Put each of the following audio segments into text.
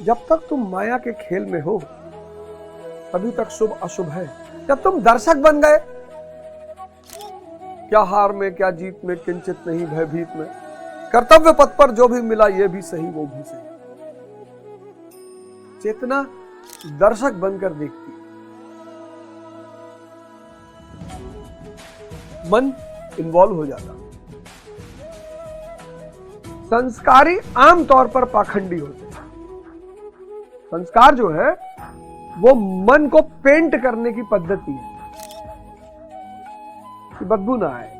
जब तक तुम माया के खेल में हो तभी तक शुभ अशुभ है। जब तुम दर्शक बन गए, क्या हार में क्या जीत में किंचित नहीं भयभीत में, कर्तव्य पथ पर जो भी मिला ये भी सही वो भी सही। चेतना दर्शक बनकर देखती, मन इन्वॉल्व हो जाता। संस्कारी आमतौर पर पाखंडी होते हैं। संस्कार जो है वो मन को पेंट करने की पद्धति है कि बदबू ना आए।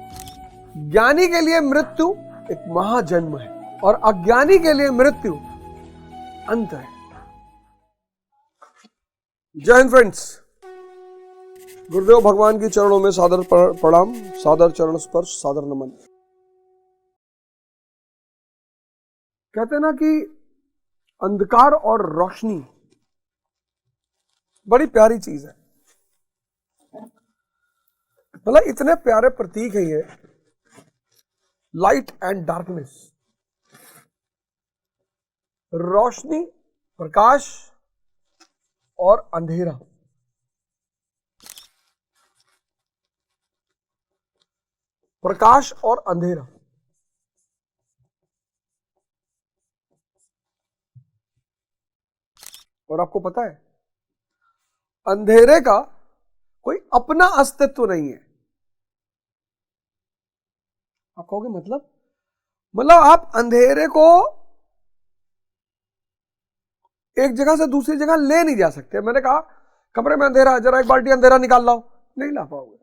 ज्ञानी के लिए मृत्यु एक महाजन्म है और अज्ञानी के लिए मृत्यु अंत है। जय हिंद फ्रेंड्स, गुरुदेव भगवान की चरणों में सादर प्रणाम, सादर चरण स्पर्श, सादर नमन। कहते ना कि अंधकार और रोशनी बड़ी प्यारी चीज है। मतलब इतने प्यारे प्रतीक है ये, लाइट एंड डार्कनेस। रोशनी, प्रकाश और अंधेरा। प्रकाश और अंधेरा। और आपको पता है अंधेरे का कोई अपना अस्तित्व नहीं है। आप कहोगे मतलब आप अंधेरे को एक जगह से दूसरी जगह ले नहीं जा सकते। मैंने कहा कमरे में अंधेरा है, जरा एक बाल्टी अंधेरा निकाल लाओ, नहीं ला पाओगे।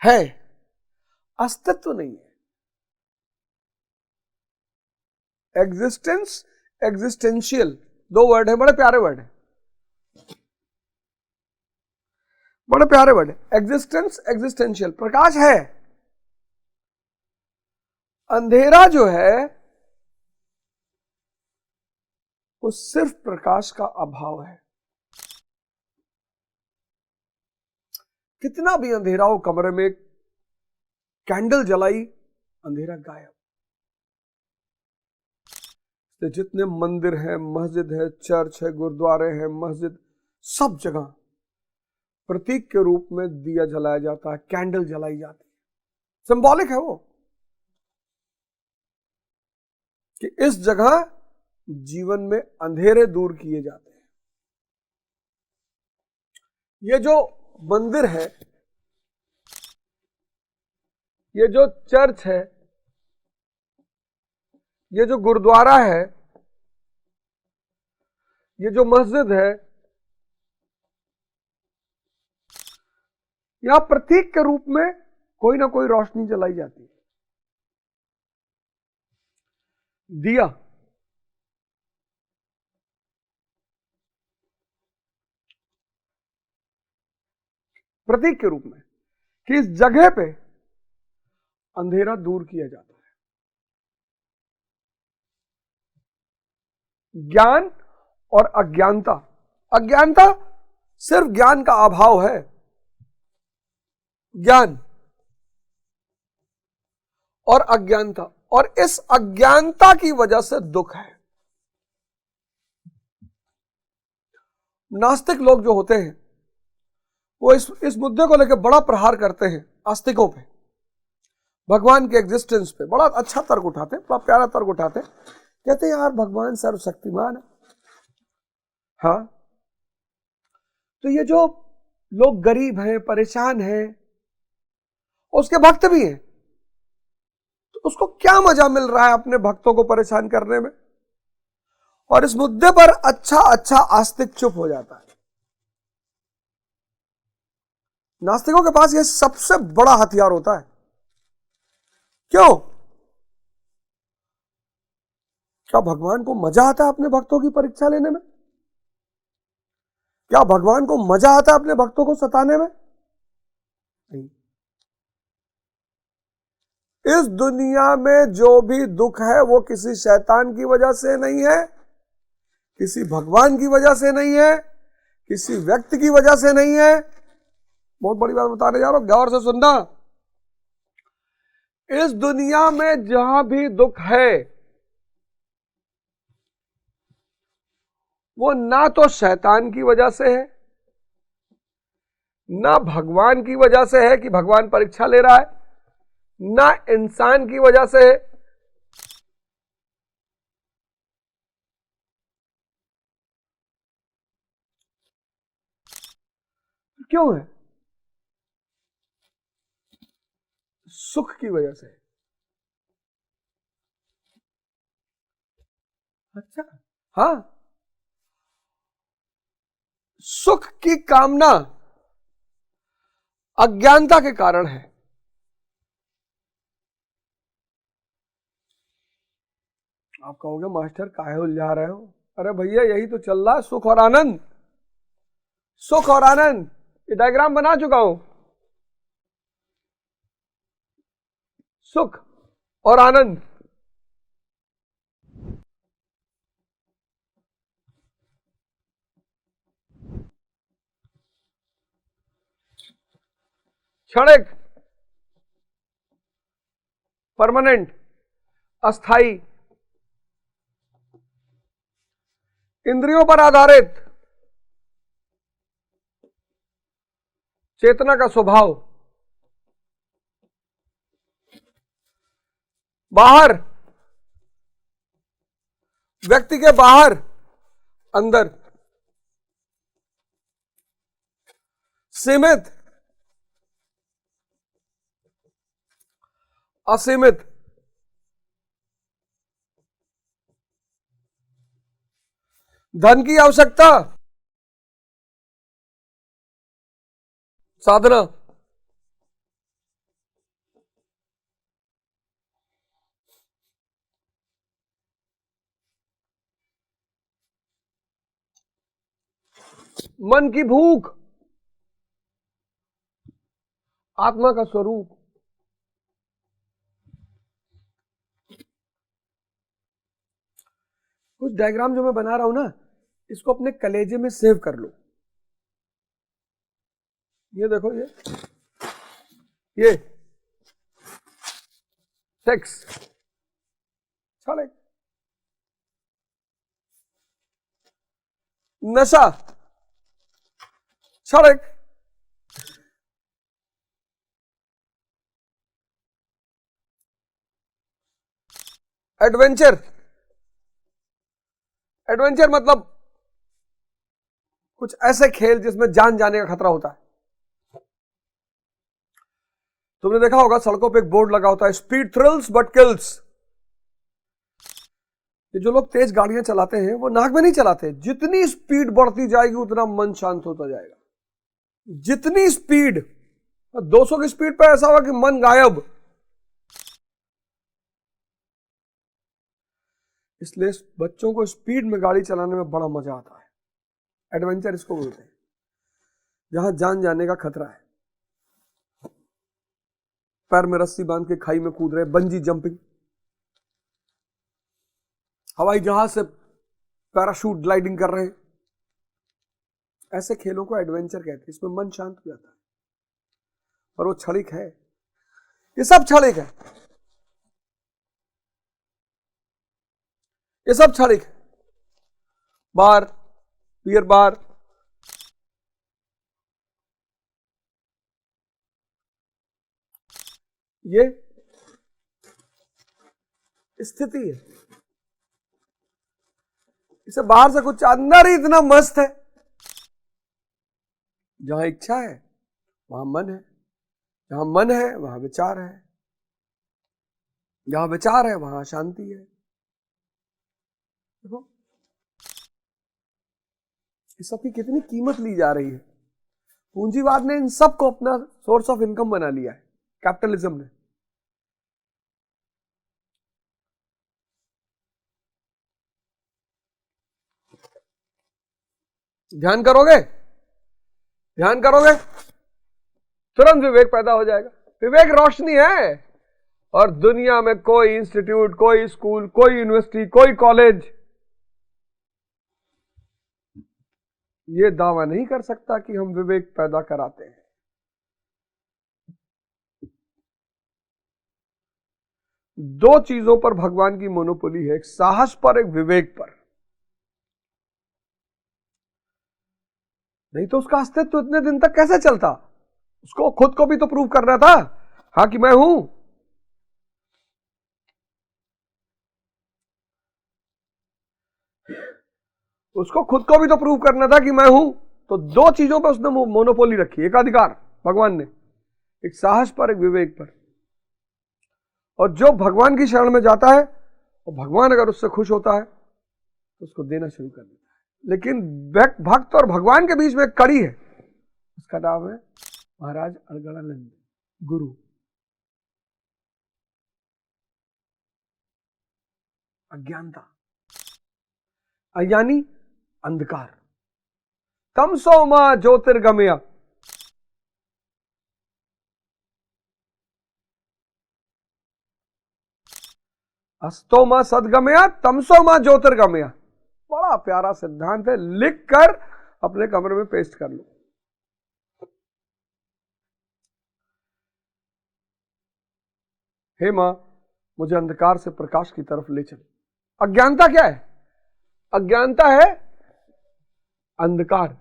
है अस्तित्व नहीं है। एग्जिस्टेंस, एग्जिस्टेंशियल, दो वर्ड है, बड़े प्यारे वर्ड है, बड़े प्यारे वर्ड है। Existence, existential. प्रकाश है, अंधेरा जो है वो सिर्फ प्रकाश का अभाव है। कितना भी अंधेरा हो, कमरे में कैंडल जलाई, अंधेरा गायब। जितने मंदिर हैं, मस्जिद है, चर्च है, गुरुद्वारे हैं, मस्जिद, सब जगह प्रतीक के रूप में दिया जलाया जाता है, कैंडल जलाई जाती है। सिंबॉलिक है वो कि इस जगह जीवन में अंधेरे दूर किए जाते हैं। ये जो मंदिर है, ये जो चर्च है, ये जो गुरुद्वारा है, ये जो मस्जिद है, यहां प्रतीक के रूप में कोई ना कोई रोशनी जलाई जाती है। दिया, प्रतीक के रूप में कि इस जगह पे अंधेरा दूर किया जाता है। ज्ञान और अज्ञानता। अज्ञानता सिर्फ ज्ञान का अभाव है। ज्ञान और अज्ञानता, और इस अज्ञानता की वजह से दुख है। नास्तिक लोग जो होते हैं वो इस मुद्दे को लेकर बड़ा प्रहार करते हैं आस्तिकों पे, भगवान के एग्जिस्टेंस पे बड़ा अच्छा तर्क उठाते, बड़ा प्यारा तर्क उठाते। कहते हैं यार भगवान सर्वशक्तिमान है। हाँ, तो ये जो लोग गरीब हैं, परेशान हैं, उसके भक्त भी हैं, तो उसको क्या मजा मिल रहा है अपने भक्तों को परेशान करने में? और इस मुद्दे पर अच्छा आस्तिक चुप हो जाता है। नास्तिकों के पास यह सबसे बड़ा हथियार होता है। क्यों? क्या भगवान को मजा आता है अपने भक्तों की परीक्षा लेने में? क्या भगवान को मजा आता है अपने भक्तों को सताने में? नहीं। इस दुनिया में जो भी दुख है वो किसी शैतान की वजह से नहीं है, किसी भगवान की वजह से नहीं है, किसी व्यक्ति की वजह से नहीं है। बहुत बड़ी बात बताने जा रहा हूं, गौर से सुनना। इस दुनिया में जहां भी दुख है वो ना तो शैतान की वजह से है, ना भगवान की वजह से है कि भगवान परीक्षा ले रहा है, ना इंसान की वजह से है। क्यों है? सुख की वजह से। अच्छा, हाँ, सुख की कामना अज्ञानता के कारण है। आप कहोगे मास्टर काहे उलझा रहे हो? अरे भैया यही तो चल रहा है, सुख और आनंद। सुख और आनंद, ये डायग्राम बना चुका हूं। सुख और आनंद, क्षणिक, परमानेंट, अस्थाई, इंद्रियों पर आधारित, चेतना का स्वभाव, बाहर, व्यक्ति के बाहर, अंदर, सीमित, असीमित, धन की आवश्यकता, साधना, मन की भूख, आत्मा का स्वरूप। कुछ डायग्राम जो मैं बना रहा हूं ना, इसको अपने कलेजे में सेव कर लो। ये देखो, ये सेक्स, छड़े, नशा, क्षणिक, एडवेंचर, एडवेंचर मतलब कुछ ऐसे खेल जिसमें जान जाने का खतरा होता है। तुमने देखा होगा सड़कों पे एक बोर्ड लगा होता है, स्पीड थ्रिल्स बट किल्स। ये जो लोग तेज गाड़ियां चलाते हैं वो नाक में नहीं चलाते, जितनी स्पीड बढ़ती जाएगी उतना मन शांत होता जाएगा। जितनी स्पीड, 200 की स्पीड पे ऐसा होगा कि मन गायब। इसलिए बच्चों को स्पीड में गाड़ी चलाने में बड़ा मजा आता है। एडवेंचर इसको बोलते हैं, जहां जान जाने का खतरा है। पैर में रस्सी बांध के खाई में कूद रहे, बंजी जंपिंग, हवाई जहाज से पैराशूट ग्लाइडिंग कर रहे हैं, ऐसे खेलों को एडवेंचर कहते हैं। इसमें मन शांत हो जाता है। और वो क्षणिक है, ये सब क्षणिक है, ये सब क्षणिक है। बार, बियर बार, ये स्थिति है। इसे बाहर से कुछ, अंदर ही इतना मस्त है। जहां इच्छा है वहां मन है, जहां मन है वहां विचार है, जहां विचार है वहां शांति है। देखो इस सब की कितनी कीमत ली जा रही है। पूंजीवाद ने इन सब को अपना सोर्स ऑफ इनकम बना लिया है, कैपिटलिज्म ने। ध्यान करोगे, ध्यान करोगे, तुरंत विवेक पैदा हो जाएगा। विवेक रोशनी है। और दुनिया में कोई इंस्टीट्यूट, कोई स्कूल, कोई यूनिवर्सिटी, कोई कॉलेज ये दावा नहीं कर सकता कि हम विवेक पैदा कराते हैं। दो चीजों पर भगवान की मोनोपोली है, एक साहस पर, एक विवेक पर। नहीं तो उसका अस्तित्व इतने दिन तक कैसे चलता? उसको खुद को भी तो प्रूव करना था, हाँ कि मैं हूं। उसको खुद को भी तो प्रूव करना था कि मैं हूं। तो दो चीजों पर उसने मोनोपोली रखी, एक अधिकार भगवान ने, एक साहस पर, एक विवेक पर। और जो भगवान की शरण में जाता है और भगवान अगर उससे खुश होता है तो उसको देना शुरू कर देता है। लेकिन भक्त और भगवान के बीच में एक कड़ी है, उसका नाम है महाराज अड़गड़ानंद गुरु। अज्ञानता यानी अंधकार। तमसो मां ज्योतिर्गमय, अस्तो मां सदगमया, तमसो मां ज्योतिर्गमय। बड़ा प्यारा सिद्धांत है, लिख कर अपने कमरे में पेस्ट कर लो। हे मां, मुझे अंधकार से प्रकाश की तरफ ले चल। अज्ञानता क्या है? अज्ञानता है अंधकार।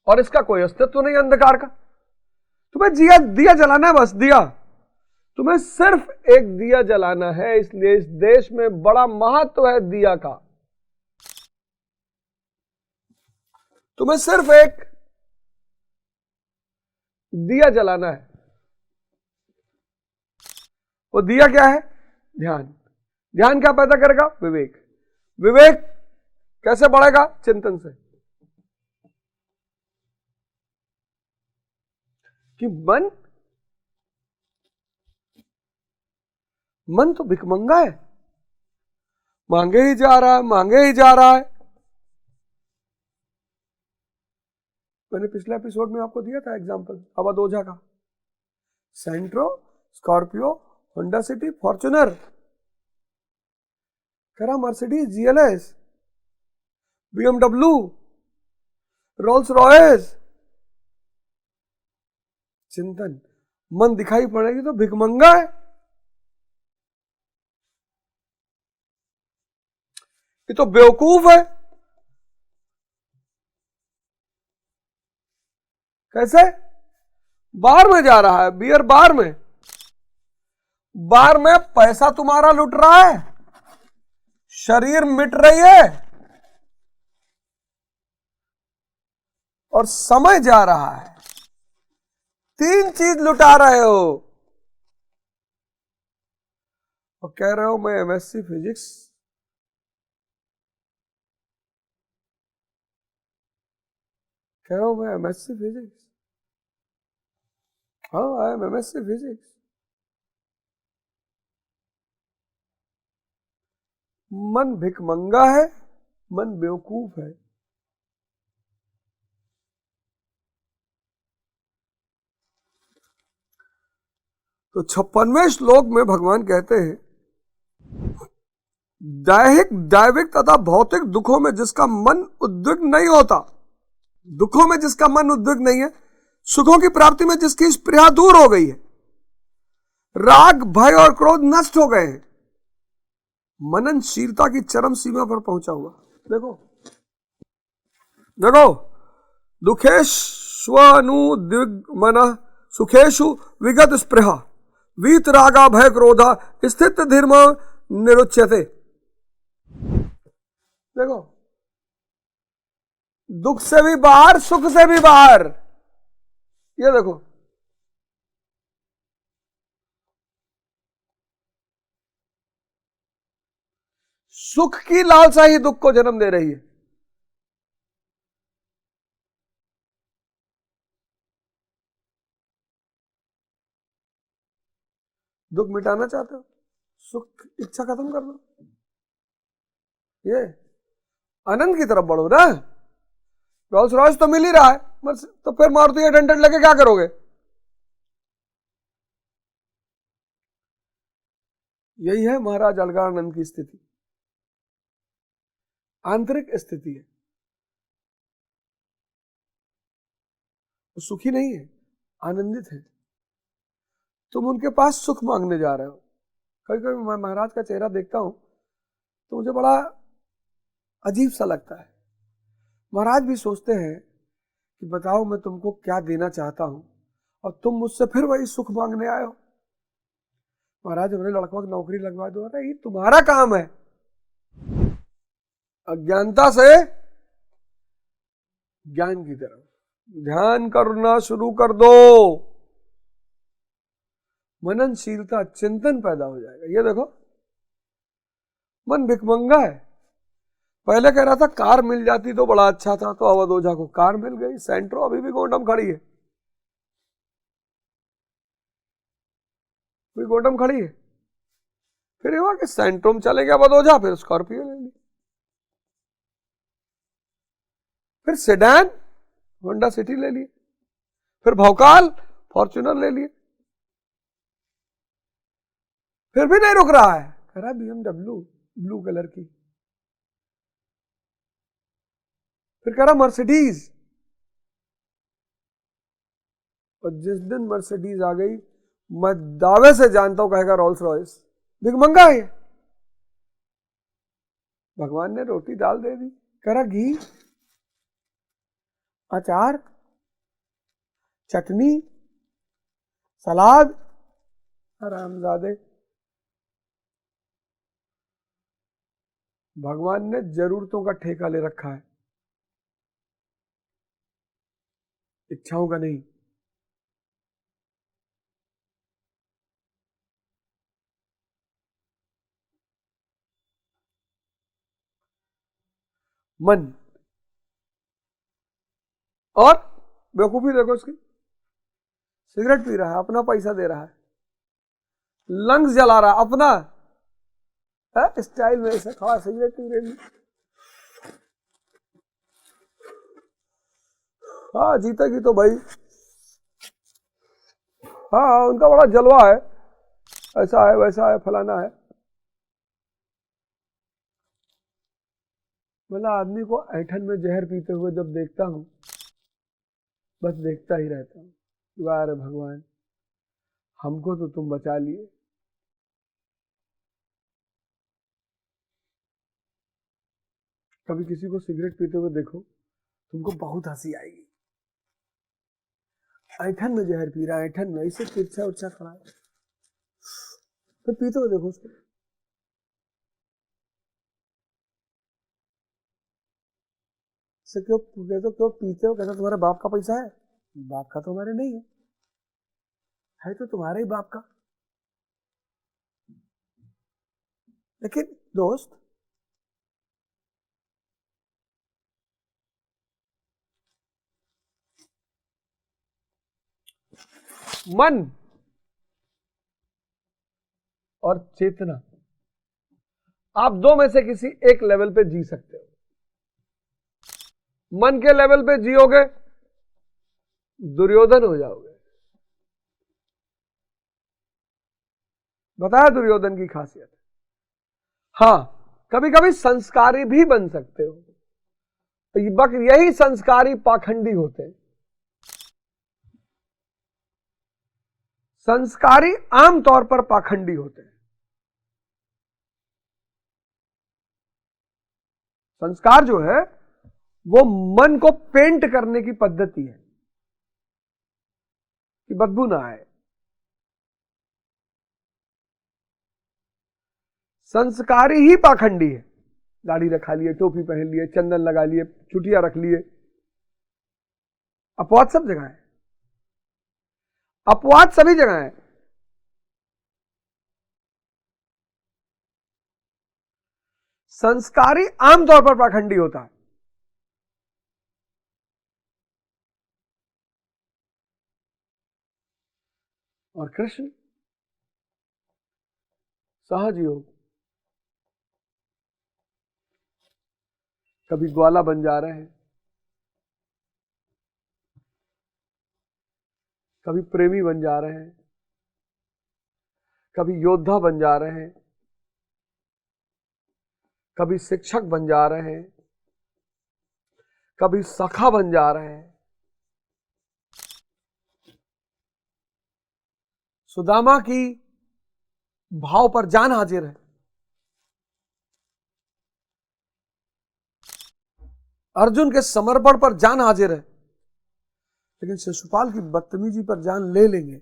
और इसका कोई अस्तित्व नहीं अंधकार का। तुम्हें दिया जलाना है, बस दिया। तुम्हें सिर्फ एक दिया जलाना है, इसलिए इस देश में बड़ा महत्व है दिया का। तुम्हें सिर्फ एक दिया जलाना है। वो दिया क्या है? ध्यान। ध्यान क्या पैदा करेगा? विवेक। विवेक कैसे बढ़ेगा? चिंतन से। कि मन तो भिखमंगा है, मांगे ही जा रहा है, मांगे ही जा रहा है। मैंने पिछले एपिसोड में आपको दिया था एग्जांपल अवध ओझा का। सेंट्रो, स्कॉर्पियो, होंडा सिटी, फॉर्च्यूनर, करा Mercedes, GLS, BMW, Rolls Royce. चिंतन। मन दिखाई पड़ेगी तो भिखमंगा है, ये तो बेवकूफ है। कैसे? बार में जा रहा है, बियर बार में। बार में पैसा तुम्हारा लुट रहा है, शरीर मिट रही है और समय जा रहा है। तीन चीज लुटा रहे हो और कह रहे हो मैं एमएससी फिजिक्स। कह रहा हूं मैं एमएससी फिजिक्स। हाँ, आई एम एमएससी फिजिक्स। मन भिखमंगा है, मन बेवकूफ है। तो 56वें श्लोक में भगवान कहते हैं, दैविक तथा भौतिक दुखों में जिसका मन उद्विग्न नहीं होता, दुखों में जिसका मन उद्विग्न नहीं है, सुखों की प्राप्ति में जिसकी स्पृहा दूर हो गई है, राग, भय और क्रोध नष्ट हो गए हैं, मननशीलता की चरम सीमा पर पहुंचा हुआ। देखो देखो, दुखेष्वनुद्विग्मनः सुखेषु विगत स्पृहा वीतरागा भय क्रोधा स्थित धीर्म निरुच्यते। देखो, दुख से भी बाहर, सुख से भी बाहर। ये देखो, सुख की लालसा ही दुख को जन्म दे रही है। दुख मिटाना चाहते हो, सुख इच्छा खत्म कर दो, ये आनंद की तरफ बढ़ो ना। रोल्स रॉयस तो मिल ही रहा है, तो फिर मारुति 800 लेके क्या करोगे? यही है महाराज अलगानंद की स्थिति, आंतरिक स्थिति है। वो सुखी नहीं है, आनंदित है। तुम उनके पास सुख मांगने जा रहे हो। कभी कभी मैं महाराज का चेहरा देखता हूं तो मुझे बड़ा अजीब सा लगता है। महाराज भी सोचते हैं कि बताओ मैं तुमको क्या देना चाहता हूं और तुम मुझसे फिर वही सुख मांगने आए हो। महाराज हमने लड़कों की नौकरी लगवा दो। अरे ये तुम्हारा काम है, अज्ञानता से ज्ञान की तरफ ध्यान करना शुरू कर दो। मननशीलता, चिंतन पैदा हो जाएगा। ये देखो मन भिखमंगा है। पहले कह रहा था कार मिल जाती तो बड़ा अच्छा था, तो अवध ओझा को कार मिल गई, सेंट्रो अभी भी गोंडम खड़ी है, भी गोंडम खड़ी है। फिर ये हुआ कि सेंट्रो में चले गया अवध ओझा, फिर स्कॉर्पियो ले ली, फिर सेडान होंडा सिटी ले लिए, फिर भौकाल फॉर्च्यूनर ले लिए। फिर भी नहीं रुक रहा है, कह रहा BMW ब्लू कलर की, फिर कह रहा मर्सिडीज। और जिस दिन मर्सिडीज आ गई, मैं दावे से जानता हूं कहेगा रोल्स रॉयस। भिखमंगा है। भगवान ने रोटी दाल दे दी, कह रहा घी, अचार, चटनी, सलाद। हरामजादे। भगवान ने जरूरतों का ठेका ले रखा है, इच्छाओं का नहीं। मन और बेवकूफी देखो इसकी, सिगरेट पी रहा है, अपना पैसा दे रहा है, लंग्स जला रहा है अपना, स्टाइल में ऐसे खड़ा सिगरेट पी रही। हाँ जीतेगी तो भाई, हाँ उनका बड़ा जलवा है, ऐसा है वैसा है फलाना है। मतलब आदमी को ऐठन में जहर पीते हुए जब देखता हूं, बस देखता ही रहता हूं, वाह रे भगवान, हमको तो तुम बचा लिए। कभी किसी को सिगरेट पीते हुए देखो, तुमको बहुत हंसी आएगी। ऐठन में जहर पी रहा है, ऐठन में ऐसे तिरछा उर्छा खड़ा है, तो पीते हुए देखो उसको। क्यों क्यों पीते हो? कहता तुम्हारे बाप का पैसा है। बाप का तो हमारे नहीं है तो तुम्हारे ही बाप का। लेकिन दोस्त, मन और चेतना, आप दो में से किसी एक लेवल पे जी सकते हो। मन के लेवल पे जियोगे दुर्योधन हो जाओगे। बताया दुर्योधन की खासियत। हाँ कभी कभी संस्कारी भी बन सकते हो, तो यही संस्कारी पाखंडी होते हैं। संस्कारी आमतौर पर पाखंडी होते हैं। संस्कार जो है वो मन को पेंट करने की पद्धति है कि बदबू ना आए। संस्कारी ही पाखंडी है। दाढ़ी रखा लिए, टोपी पहन लिए, चंदन लगा लिए, चुटिया रख लिए। अपवाद सब जगह है, अपवाद सभी जगह है। संस्कारी आमतौर पर पाखंडी होता है। और कृष्ण सहज योग, कभी ग्वाला बन जा रहे हैं, कभी प्रेमी बन जा रहे हैं, कभी योद्धा बन जा रहे हैं, कभी शिक्षक बन जा रहे हैं, कभी सखा बन जा रहे हैं। सुदामा की भाव पर जान हाजिर है, अर्जुन के समर्पण पर जान हाजिर है, लेकिन शिशुपाल की बदतमीजी पर जान ले लेंगे।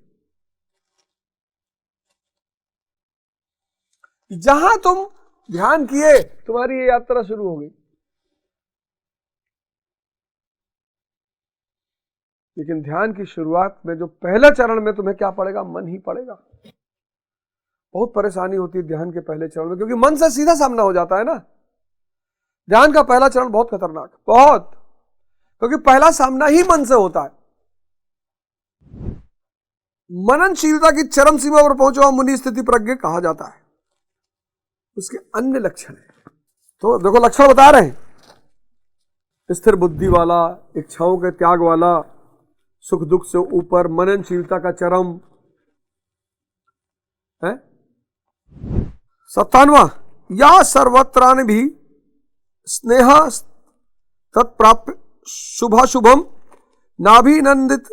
जहां तुम ध्यान किए तुम्हारी ये यात्रा शुरू हो गई, लेकिन ध्यान की शुरुआत में जो पहले चरण में तुम्हें क्या पड़ेगा? मन ही पड़ेगा। बहुत परेशानी होती है ध्यान के पहले चरण में, क्योंकि मन से सीधा सामना हो जाता है ना। ध्यान का पहला चरण बहुत खतरनाक, बहुत, क्योंकि पहला सामना ही मन से होता है। मननशीलता की चरम सीमा पर पहुंचा मुनि स्थिति प्रज्ञ कहा जाता है। उसके अन्य लक्षण है, तो देखो लक्षण बता रहे हैं, स्थिर बुद्धि वाला, इच्छाओं के त्याग वाला, सुख दुख से ऊपर, मननशीलता का चरम है। 57वां, या सर्वत्रान भी स्नेह तत्प्राप्य शुभाशुभम नाभिनंदित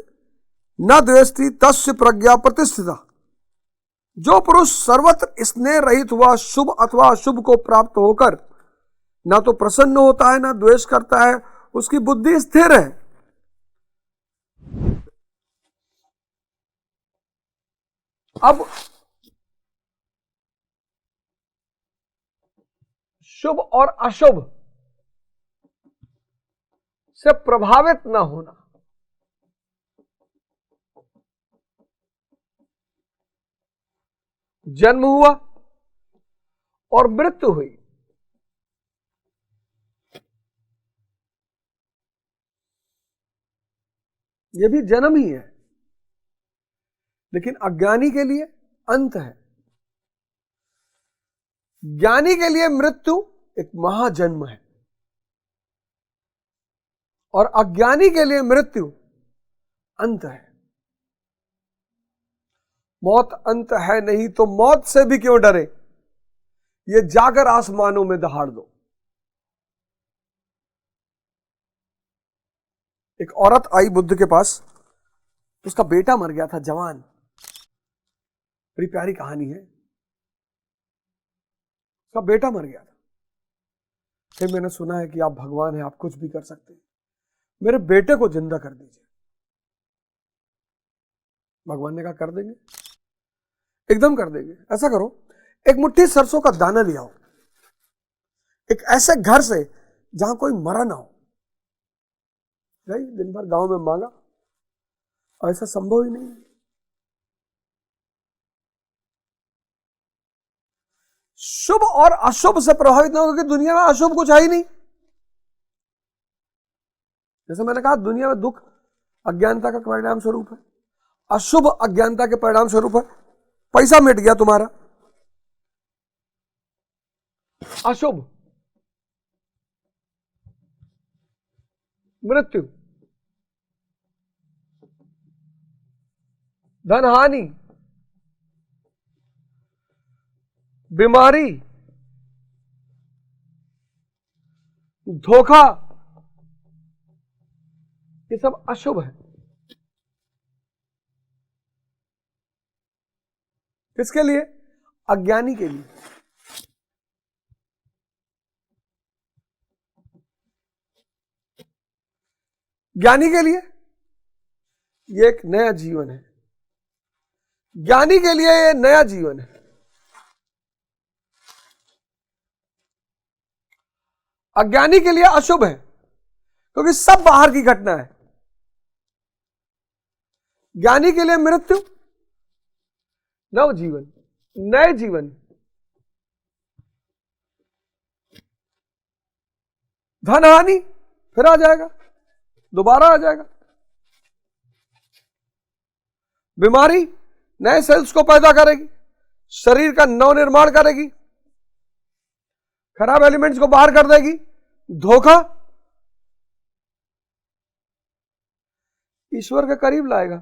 न द्वेष्टि तस्य प्रज्ञा प्रतिष्ठिता। जो पुरुष सर्वत्र स्नेह रहित हुआ शुभ अथवा अशुभ को प्राप्त होकर ना तो प्रसन्न होता है ना द्वेष करता है, उसकी बुद्धि स्थिर है। अब शुभ और अशुभ से प्रभावित ना होना, जन्म हुआ और मृत्यु हुई, यह भी जन्म ही है, लेकिन अज्ञानी के लिए अंत है। ज्ञानी के लिए मृत्यु एक महाजन्म है और अज्ञानी के लिए मृत्यु अंत है। मौत अंत है नहीं तो मौत से भी क्यों डरे, ये जाकर आसमानों में दहाड़ दो। एक औरत आई बुद्ध के पास, उसका बेटा मर गया था, जवान, बड़ी प्यारी कहानी है। उसका बेटा मर गया था। फिर मैंने सुना है कि आप भगवान हैं, आप कुछ भी कर सकते हैं, मेरे बेटे को जिंदा कर दीजिए। भगवान ने कहा कर देंगे, एकदम कर देंगे। ऐसा करो, एक मुट्ठी सरसों का दाना ले आओ, एक ऐसे घर से जहां कोई मरा ना हो। दिन भर गांव में मांगा, ऐसा संभव ही नहीं है। शुभ और अशुभ से प्रभावित ना हो, क्योंकि दुनिया में अशुभ कुछ है ही नहीं। जैसे मैंने कहा, दुनिया में दुख अज्ञानता का परिणाम स्वरूप है, अशुभ अज्ञानता के परिणाम स्वरूप है। पैसा मिट गया तुम्हारा, अशुभ। मृत्यु, धन हानि, बीमारी, धोखा, ये सब अशुभ है। किसके लिए? अज्ञानी के लिए। ज्ञानी के लिए ये एक नया जीवन है, ज्ञानी के लिए ये नया जीवन है। अज्ञानी के लिए अशुभ है, क्योंकि सब बाहर की घटना है। ज्ञानी के लिए मृत्यु, नव जीवन, नए जीवन, धन हानि, फिर आ जाएगा, दोबारा आ जाएगा। बीमारी नए सेल्स को पैदा करेगी, शरीर का नवनिर्माण करेगी, खराब एलिमेंट्स को बाहर कर देगी। धोखा ईश्वर के करीब लाएगा।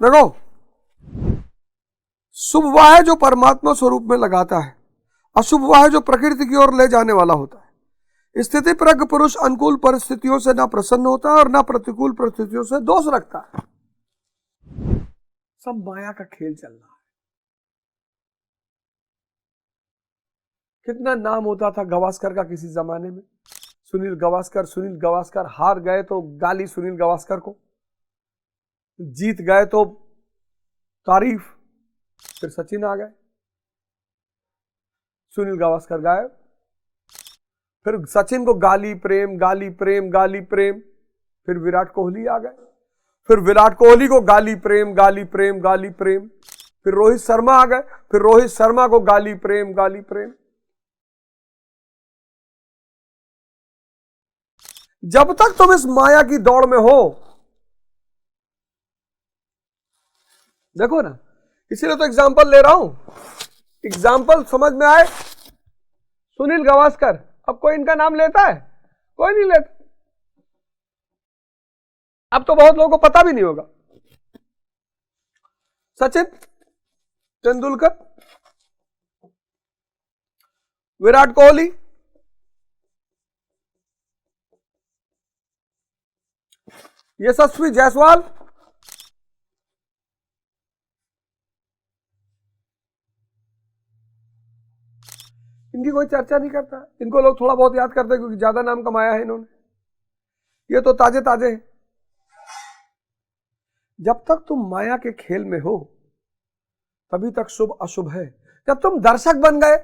देखो, शुभ वह है जो परमात्मा स्वरूप में लगाता है, अशुभ वह है जो प्रकृति की ओर ले जाने वाला होता है। स्थिति प्रज्ञ पुरुष अनुकूल परिस्थितियों से ना प्रसन्न होता है और ना प्रतिकूल परिस्थितियों से दोष रखता है। सब माया का खेल चल रहा है। कितना नाम होता था गावस्कर का किसी जमाने में, सुनील गावस्कर हार गए तो गाली सुनील गावस्कर को, जीत गए तो तारीफ, फिर सचिन आ गए, सुनील गावस्कर गायब, फिर सचिन को गाली प्रेम, फिर विराट कोहली आ गए, फिर विराट कोहली को गाली प्रेम, फिर रोहित शर्मा आ गए, फिर रोहित शर्मा को गाली प्रेम। जब तक तुम इस माया की दौड़ में हो, देखो ना, इसीलिए तो एग्जाम्पल ले रहा हूं, एग्जाम्पल समझ में आए। सुनील गावस्कर, अब कोई इनका नाम लेता है? कोई नहीं लेता। अब तो बहुत लोगों को पता भी नहीं होगा। सचिन तेंदुलकर, विराट कोहली, यशस्वी जायसवाल, इनकी कोई चर्चा नहीं करता। इनको लोग थोड़ा बहुत याद करते हैं क्योंकि ज्यादा नाम कमाया है इन्होंने। ये तो ताजे ताजे हैं। जब तक तुम माया के खेल में हो तभी तक शुभ अशुभ है। जब तुम दर्शक बन गए,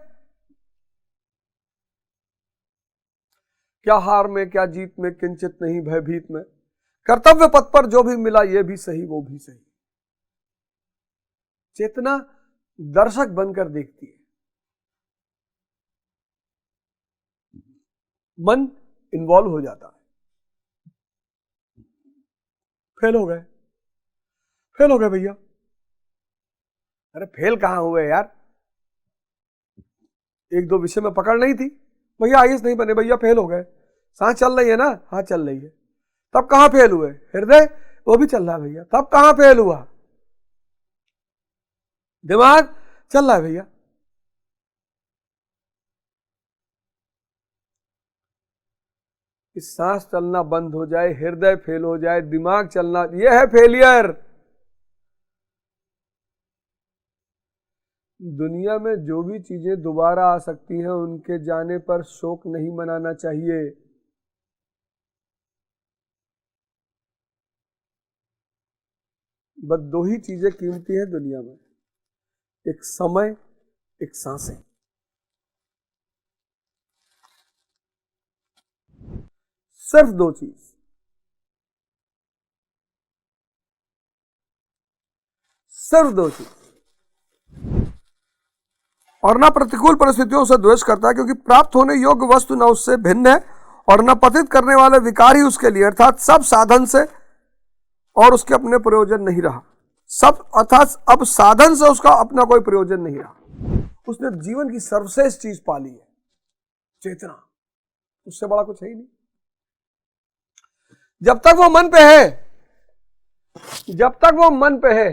क्या हार में क्या जीत में किंचित नहीं भयभीत में, कर्तव्य पथ पर जो भी मिला ये भी सही वो भी सही। चेतना दर्शक बनकर देखती है, मन इन्वॉल्व हो जाता है। फेल हो गए भैया। अरे फेल कहां हुए यार, एक दो विषय में पकड़ नहीं थी भैया, आईएएस नहीं बने भैया, फेल हो गए। सांस चल रही है ना? हाँ चल रही है। तब कहां फेल हुए? हृदय वो भी चल रहा है भैया, तब कहां फेल हुआ? दिमाग चल रहा है भैया। इस सांस चलना बंद हो जाए, हृदय फेल हो जाए, दिमाग चलना, यह है फेलियर। दुनिया में जो भी चीजें दोबारा आ सकती हैं उनके जाने पर शोक नहीं मनाना चाहिए। बस दो ही चीजें कीमती हैं दुनिया में, एक समय, एक सांसें। सिर्फ दो चीज, सिर्फ दो चीज। और ना प्रतिकूल परिस्थितियों से द्वेष करता है क्योंकि प्राप्त होने योग्य वस्तु न उससे भिन्न है, और न पतित करने वाले विकार ही उसके लिए, अर्थात सब साधन से और उसके अपने प्रयोजन नहीं रहा। सब अर्थात अब साधन से उसका अपना कोई प्रयोजन नहीं रहा। उसने जीवन की सर्वश्रेष्ठ चीज पाली है, चेतना। उससे बड़ा कुछ है ही नहीं। जब तक वो मन पे है, जब तक वो मन पे है,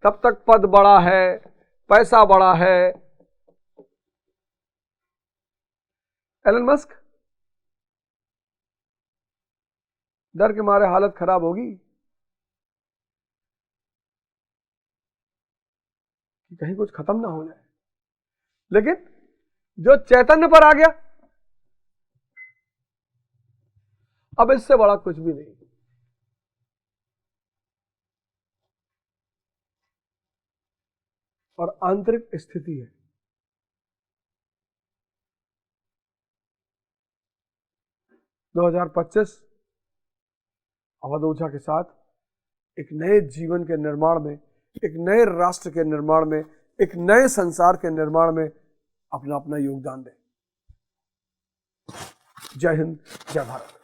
तब तक पद बड़ा है, पैसा बड़ा है। एलन मस्क, डर के मारे हालत खराब होगी कि कहीं कुछ खत्म ना हो जाए, लेकिन जो चैतन्य पर आ गया, अब इससे बड़ा कुछ भी नहीं। और आंतरिक स्थिति है। दो 2025 अवध ओझा के साथ एक नए जीवन के निर्माण में, एक नए राष्ट्र के निर्माण में, एक नए संसार के निर्माण में अपना अपना योगदान दें। जय हिंद, जय भारत।